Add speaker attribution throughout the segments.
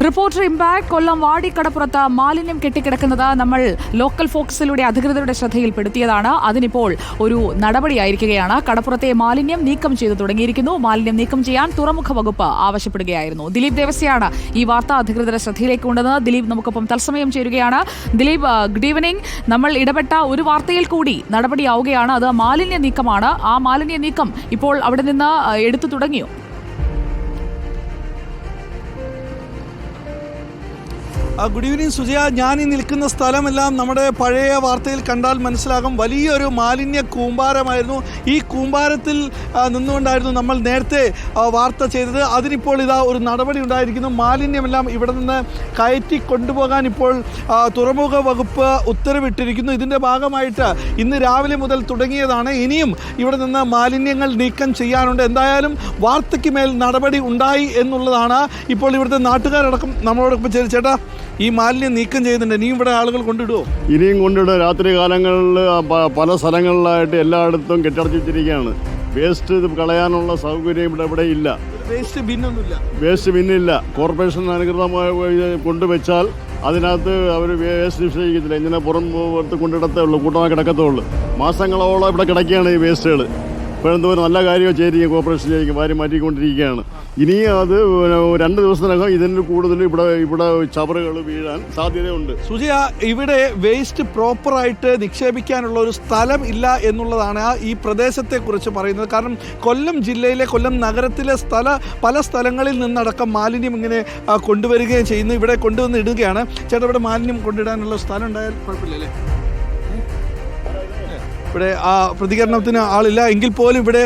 Speaker 1: Reporter impact കൊല്ലം വാടിക്കടപ്പുറത്ത് മാലിന്യം കെട്ടിക്കിടക്കുന്നത് നമ്മൾ local ഫോക്കസിലൂടെ അധികൃതരുടെ ശ്രദ്ധയിൽപ്പെടുത്തിയതാണ്. അതിനിപ്പോൾ ഒരു നടപടിയായിരിക്കുകയാണ്. കടപ്പുറത്തെ മാലിന്യം നീക്കം ചെയ്തു തുടങ്ങിയിരിക്കുന്നു. മാലിന്യം നീക്കം ചെയ്യാൻ തുറമുഖ വകുപ്പ് ആവശ്യപ്പെടുകയായിരുന്നു. ദിലീപ് ദേവസ്യാണ് ഈ വാർത്ത അധികൃതരുടെ ശ്രദ്ധയിലേക്ക് കൊണ്ടുവന്നത്. ദിലീപ് നമുക്കൊപ്പം തത്സമയം ചേരുകയാണ്. Dileep, good evening. നമ്മൾ ഇടപെട്ട ഒരു വാർത്തയിൽ കൂടി നടപടിയാവുകയാണ്. അത് മാലിന്യ നീക്കമാണ്. ആ മാലിന്യ നീക്കം ഇപ്പോൾ അവിടെ നിന്ന് എടുത്തു തുടങ്ങിയോ?
Speaker 2: Good evening Sujaya. ഞാൻ ഈ നിൽക്കുന്ന സ്ഥലമെല്ലാം നമ്മുടെ പഴയ വാർത്തയിൽ കണ്ടാൽ മനസ്സിലാകും വലിയൊരു മാലിന്യ കൂമ്പാരമായിരുന്നു. ഈ കൂമ്പാരത്തിൽ നിന്നുകൊണ്ടായിരുന്നു നമ്മൾ നേരത്തെ വാർത്ത ചെയ്തത്. അതിനിപ്പോൾ ഇതാ ഒരു നടപടി ഉണ്ടായിരിക്കുന്നു. മാലിന്യമെല്ലാം ഇവിടെ നിന്ന് കയറ്റി കൊണ്ടുപോകാൻ ഇപ്പോൾ തുറമുഖ വകുപ്പ് ഉത്തരവിട്ടിരിക്കുന്നു. ഇതിൻ്റെ ഭാഗമായിട്ട് ഇന്ന് രാവിലെ മുതൽ തുടങ്ങിയതാണ്. ഇനിയും ഇവിടെ നിന്ന് മാലിന്യങ്ങൾ നീക്കം ചെയ്യാനുണ്ട്. എന്തായാലും വാർത്തയ്ക്ക് മേൽ നടപടി ഉണ്ടായി എന്നുള്ളതാണ് ഇപ്പോൾ ഇവിടുത്തെ നാട്ടുകാരടക്കം നമ്മളോടൊപ്പം ചേട്ടാ, ഈ മാലിന്യം നീക്കം ചെയ്യുന്നുണ്ട്. ഇനിയും ഇവിടെ ആളുകൾ കൊണ്ടിടുമോ?
Speaker 3: ഇനിയും കൊണ്ടിടും. രാത്രി കാലങ്ങളിൽ പല സ്ഥലങ്ങളിലായിട്ട് എല്ലായിടത്തും കെട്ടടച്ചിരിക്കുകയാണ്. വേസ്റ്റ് കളയാനുള്ള സൗകര്യം ഇവിടെ ഇല്ല.
Speaker 2: വേസ്റ്റ് ബിന്നൊന്നുമില്ല.
Speaker 3: വേസ്റ്റ് ബിന്നില്ല. കോർപ്പറേഷൻ അനുകൃതമായി കൊണ്ടുവച്ചാൽ അതിനകത്ത് അവർ വേസ്റ്റ് നിശ്ചയിക്കത്തില്ല. ഇങ്ങനെ പുറത്ത് കൊണ്ടിടത്തേ ഉള്ളൂ, കൂട്ടമായി കിടക്കത്തേ ഉള്ളൂ. മാസങ്ങളോളം ഇവിടെ കിടക്കുകയാണ് ഈ വേസ്റ്റുകൾ. ഇപ്പോഴെന്തോരം നല്ല കാര്യമോ ചെയ്തിരിക്കും, കോർപ്പറേഷൻ ചെയ്തിരിക്കും, വാരി മാറ്റിക്കൊണ്ടിരിക്കുകയാണ്. ഇനിയും അത് 2 ദിവസത്തിനകം ഇതിന് കൂടുതൽ ഇവിടെ ചവറുകൾ വീഴാൻ സാധ്യതയുണ്ട്.
Speaker 2: സുജയ, ഇവിടെ വേസ്റ്റ് പ്രോപ്പറായിട്ട് നിക്ഷേപിക്കാനുള്ള ഒരു സ്ഥലം ഇല്ല എന്നുള്ളതാണ് ഈ പ്രദേശത്തെക്കുറിച്ച് പറയുന്നത്. കാരണം കൊല്ലം ജില്ലയിലെ, കൊല്ലം നഗരത്തിലെ പല സ്ഥലങ്ങളിൽ നിന്നടക്കം മാലിന്യം ഇങ്ങനെ കൊണ്ടുവരികയും ചെയ്യുന്നു. ഇവിടെ കൊണ്ടുവന്ന് ഇടുകയാണ്. ചേട്ടാ, ഇവിടെ മാലിന്യം കൊണ്ടിടാനുള്ള സ്ഥലം ഉണ്ടായാൽ കുഴപ്പമില്ലല്ലേ? ഇവിടെ പ്രതികരണത്തിന് ആളില്ല എങ്കിൽ പോലും ഇവിടെ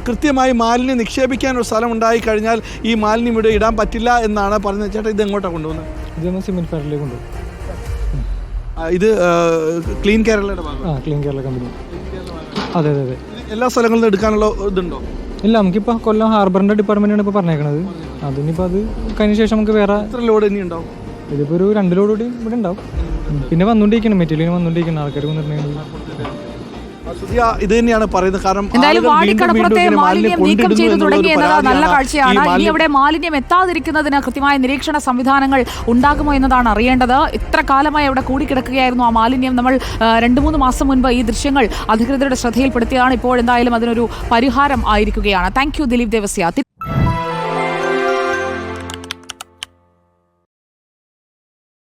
Speaker 2: കൃത്യമായി മാലിന്യം നിക്ഷേപിക്കാനൊരു സ്ഥലം ഉണ്ടായി കഴിഞ്ഞാൽ ഈ മാലിന്യം ഇവിടെ ഇടാൻ പറ്റില്ല എന്നാണ് പറയുന്നത്. ചേട്ടാ, ഇത് എങ്ങോട്ടാണ് കൊണ്ടുപോകുന്നത്?
Speaker 4: ഇതൊന്ന് സിമെന്റ് ഫാക്ടറിയിലേക്ക് കൊണ്ടുപോകും.
Speaker 2: ഇത് ക്ലീൻ കേരളയുടെ ഭാഗം?
Speaker 4: Clean Kerala company. അതെ അതെ അതെ.
Speaker 2: എല്ലാ സ്ഥലങ്ങളിൽ നിന്ന് എടുക്കാനുള്ള ഇതുണ്ടോ?
Speaker 4: ഇല്ല, നമുക്കിപ്പോൾ കൊല്ലം ഹാർബറിൻ്റെ ഡിപ്പാർട്ട്മെൻറ്റാണ് ഇപ്പോൾ പറഞ്ഞേക്കണത്. അതിനിപ്പോൾ അത് കഴിഞ്ഞ ശേഷം നമുക്ക് വേറെ
Speaker 2: എത്ര ലോഡ് ഇനി ഉണ്ടാവും?
Speaker 4: ഇതിപ്പോൾ ഒരു 2 ലോഡ് കൂടി ഇവിടെ ഉണ്ടാവും. പിന്നെ വന്നുകൊണ്ടിരിക്കണം, മെറ്റീരിയൽ വന്നുകൊണ്ടിരിക്കണം, ആൾക്കാർ വന്നിട്ടുണ്ടെങ്കിൽ.
Speaker 2: ഇത് തന്നെയാണ് പറയുന്നത്. കാരണം
Speaker 1: എന്തായാലും വാടിക്കടപ്പുറത്തെ മാലിന്യം നീക്കം ചെയ്തു തുടങ്ങി എന്നത് നല്ല കാഴ്ചയാണ്. ഇനി അവിടെ മാലിന്യം എത്താതിരിക്കുന്നതിന് കൃത്യമായ നിരീക്ഷണ സംവിധാനങ്ങൾ ഉണ്ടാകുമോ എന്നതാണ് അറിയേണ്ടത്. ഇത്ര കാലമായി അവിടെ കൂടിക്കിടക്കുകയായിരുന്നു ആ മാലിന്യം. നമ്മൾ 2-3 മാസം മുൻപ് ഈ ദൃശ്യങ്ങൾ അധികൃതരുടെ ശ്രദ്ധയിൽപ്പെടുത്തിയതാണ്. ഇപ്പോൾ എന്തായാലും അതിനൊരു പരിഹാരം ആയിരിക്കുകയാണ്. Thank you Dileep Devasya.